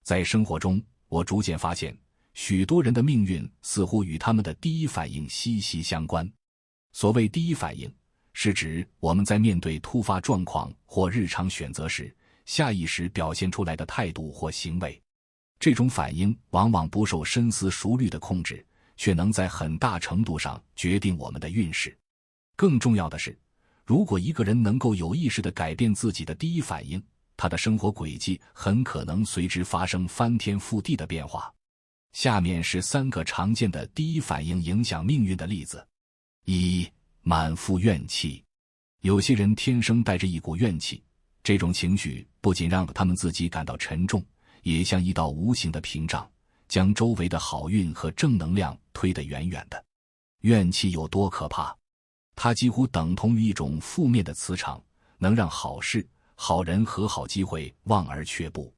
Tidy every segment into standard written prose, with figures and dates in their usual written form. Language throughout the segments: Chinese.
在生活中，我逐渐发现，许多人的命运似乎与他们的第一反应息息相关。所谓第一反应，是指我们在面对突发状况或日常选择时，下意识表现出来的态度或行为。这种反应往往不受深思熟虑的控制，却能在很大程度上决定我们的运势。更重要的是，如果一个人能够有意识地改变自己的第一反应，他的生活轨迹很可能随之发生翻天覆地的变化。下面是3个常见的第一反应影响命运的例子。1、满腹怨气。有些人天生带着一股怨气，这种情绪不仅让他们自己感到沉重，也像一道无形的屏障，将周围的好运和正能量推得远远的。怨气有多可怕？它几乎等同于一种负面的磁场，能让好事、好人和好机会望而却步。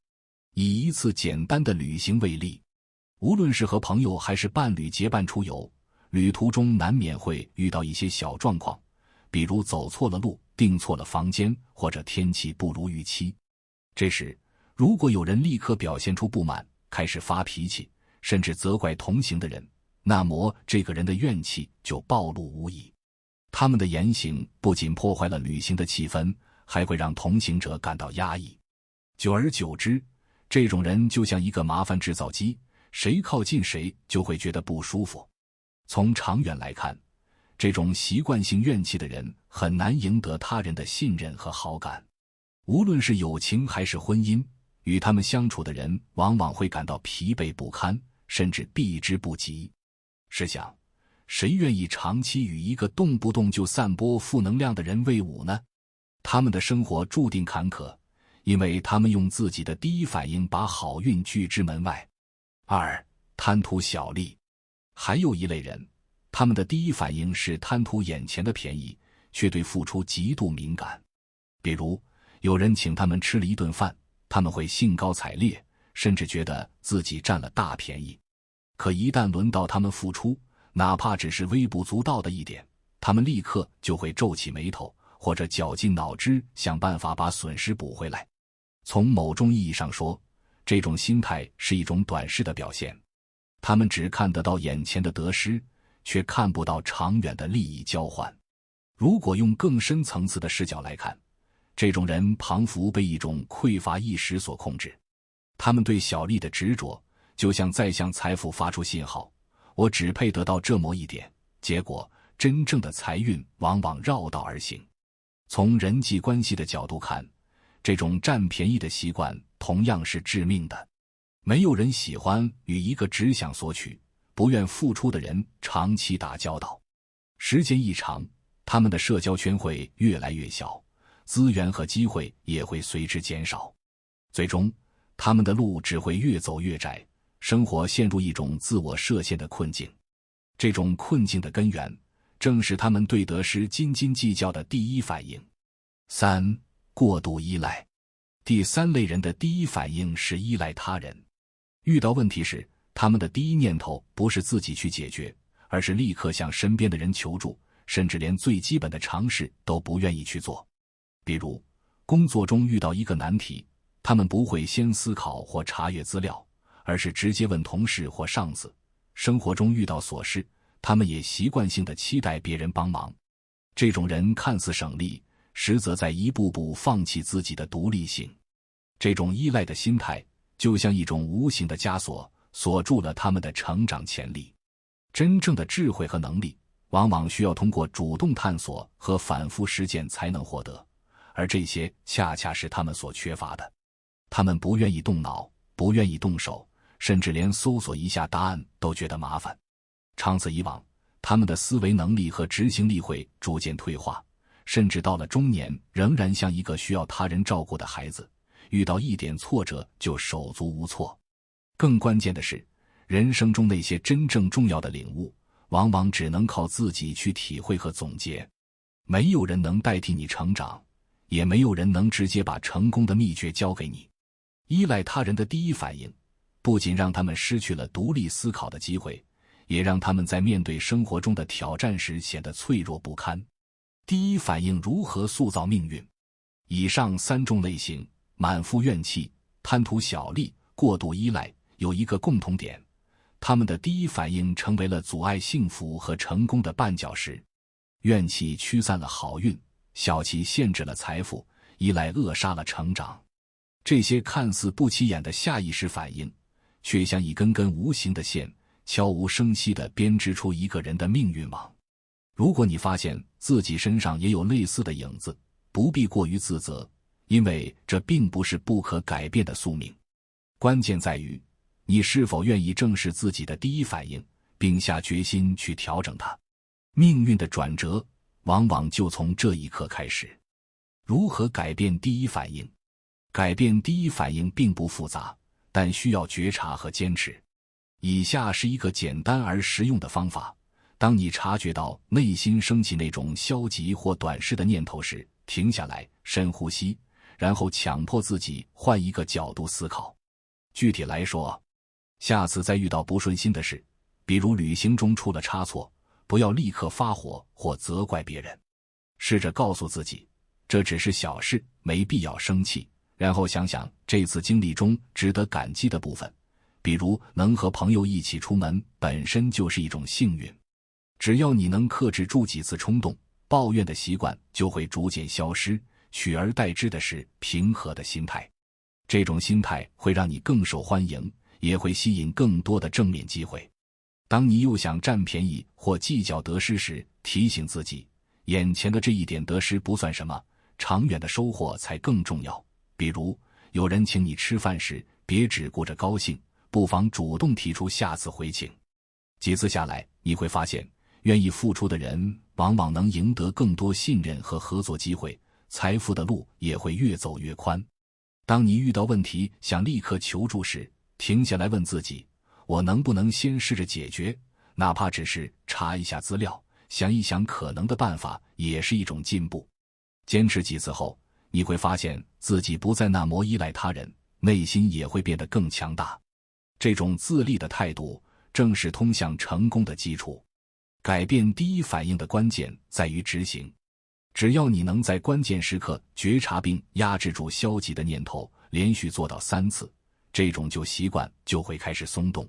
以一次简单的旅行为例，无论是和朋友还是伴侣结伴出游，旅途中难免会遇到一些小状况，比如走错了路、订错了房间，或者天气不如预期。这时，如果有人立刻表现出不满，开始发脾气，甚至责怪同行的人，那么这个人的怨气就暴露无遗。他们的言行不仅破坏了旅行的气氛，还会让同行者感到压抑。久而久之，这种人就像一个麻烦制造机，谁靠近谁就会觉得不舒服。从长远来看，这种习惯性怨气的人很难赢得他人的信任和好感。无论是友情还是婚姻，与他们相处的人往往会感到疲惫不堪，甚至避之不及。试想，谁愿意长期与一个动不动就散播负能量的人为伍呢？他们的生活注定坎坷，因为他们用自己的第一反应把好运拒之门外。2、贪图小利。还有一类人，他们的第一反应是贪图眼前的便宜，却对付出极度敏感。比如，有人请他们吃了一顿饭，他们会兴高采烈，甚至觉得自己占了大便宜。可一旦轮到他们付出，哪怕只是微不足道的一点，他们立刻就会皱起眉头，或者绞尽脑汁想办法把损失补回来。从某种意义上说，这种心态是一种短视的表现。他们只看得到眼前的得失，却看不到长远的利益交换。如果用更深层次的视角来看，这种人彷佛被一种匮乏意识所控制。他们对小利的执着，就像在向财富发出信号，我只配得到这么一点，结果真正的财运往往绕道而行。从人际关系的角度看，这种占便宜的习惯同样是致命的。没有人喜欢与一个只想索取、不愿付出的人长期打交道。时间一长，他们的社交圈会越来越小，资源和机会也会随之减少。最终，他们的路只会越走越窄，生活陷入一种自我设限的困境。这种困境的根源，正是他们对得失斤斤计较的第一反应。3、过度依赖。第3类人的第一反应是依赖他人。遇到问题时，他们的第一念头不是自己去解决，而是立刻向身边的人求助，甚至连最基本的常识都不愿意去做。比如，工作中遇到一个难题，他们不会先思考或查阅资料，而是直接问同事或上司。生活中遇到琐事，他们也习惯性地期待别人帮忙。这种人看似省力，实则在一步步放弃自己的独立性。这种依赖的心态，就像一种无形的枷锁，锁住了他们的成长潜力。真正的智慧和能力，往往需要通过主动探索和反复实践才能获得，而这些恰恰是他们所缺乏的。他们不愿意动脑，不愿意动手，甚至连搜索一下答案都觉得麻烦。长此以往，他们的思维能力和执行力会逐渐退化，甚至到了中年仍然像一个需要他人照顾的孩子，遇到一点挫折就手足无措。更关键的是，人生中那些真正重要的领悟，往往只能靠自己去体会和总结。没有人能代替你成长，也没有人能直接把成功的秘诀交给你。依赖他人的第一反应，不仅让他们失去了独立思考的机会，也让他们在面对生活中的挑战时显得脆弱不堪。第一反应如何塑造命运？以上3种类型，满腹怨气、贪图小利、过度依赖有一个共同点，他们的第一反应成为了阻碍幸福和成功的绊脚石。怨气驱散了好运，小气限制了财富，依赖扼杀了成长。这些看似不起眼的下意识反应，却像一根根无形的线，悄无声息地编织出一个人的命运网。如果你发现自己身上也有类似的影子，不必过于自责，因为这并不是不可改变的宿命。关键在于，你是否愿意正视自己的第一反应，并下决心去调整它。命运的转折，往往就从这一刻开始。如何改变第一反应？改变第一反应并不复杂，但需要觉察和坚持。以下是一个简单而实用的方法。当你察觉到内心升起那种消极或短视的念头时，停下来，深呼吸，然后强迫自己换一个角度思考。具体来说，下次再遇到不顺心的事，比如旅行中出了差错，不要立刻发火或责怪别人，试着告诉自己，这只是小事，没必要生气。然后想想这次经历中值得感激的部分，比如能和朋友一起出门本身就是一种幸运。只要你能克制住几次冲动，抱怨的习惯就会逐渐消失，取而代之的是平和的心态。这种心态会让你更受欢迎，也会吸引更多的正面机会。当你又想占便宜或计较得失时，提醒自己，眼前的这一点得失不算什么，长远的收获才更重要。比如，有人请你吃饭时，别只顾着高兴，不妨主动提出下次回请。几次下来，你会发现，愿意付出的人往往能赢得更多信任和合作机会，财富的路也会越走越宽。当你遇到问题想立刻求助时，停下来问自己，我能不能先试着解决？哪怕只是查一下资料，想一想可能的办法，也是一种进步。坚持几次后，你会发现自己不再那么依赖他人，内心也会变得更强大。这种自立的态度，正是通向成功的基础。改变第一反应的关键在于执行。只要你能在关键时刻觉察并压制住消极的念头，连续做到3次，这种旧习惯就会开始松动。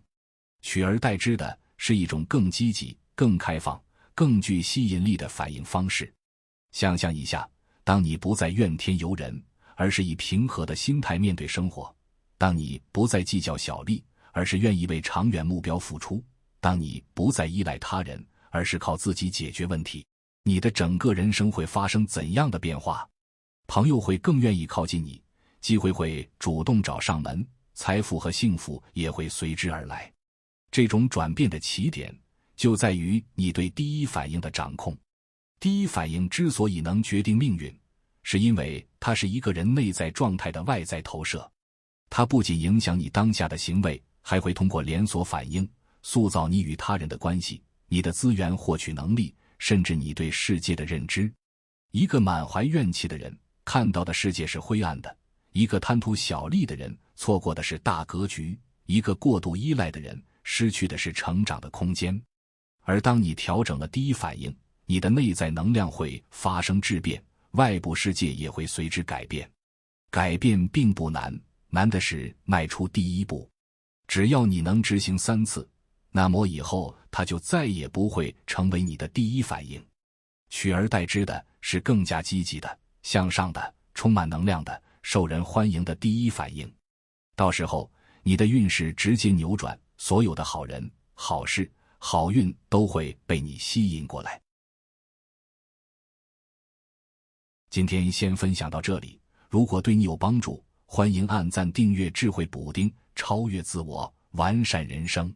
取而代之的是一种更积极、更开放、更具吸引力的反应方式。想象一下，当你不再怨天尤人，而是以平和的心态面对生活；当你不再计较小利，而是愿意为长远目标付出；当你不再依赖他人，而是靠自己解决问题，你的整个人生会发生怎样的变化？朋友会更愿意靠近你，机会会主动找上门，财富和幸福也会随之而来。这种转变的起点，就在于你对第一反应的掌控。第一反应之所以能决定命运，是因为它是一个人内在状态的外在投射。它不仅影响你当下的行为，还会通过连锁反应塑造你与他人的关系，你的资源获取能力，甚至你对世界的认知。一个满怀怨气的人看到的世界是灰暗的，一个贪图小利的人错过的是大格局，一个过度依赖的人失去的是成长的空间。而当你调整了第一反应，你的内在能量会发生质变，外部世界也会随之改变。改变并不难，难的是迈出第一步。只要你能执行3次，那么以后它就再也不会成为你的第一反应。取而代之的是更加积极的、向上的、充满能量的、受人欢迎的第一反应。到时候，你的运势直接扭转，所有的好人、好事、好运都会被你吸引过来。今天先分享到这里，如果对你有帮助，欢迎按赞订阅智慧补丁，超越自我，完善人生。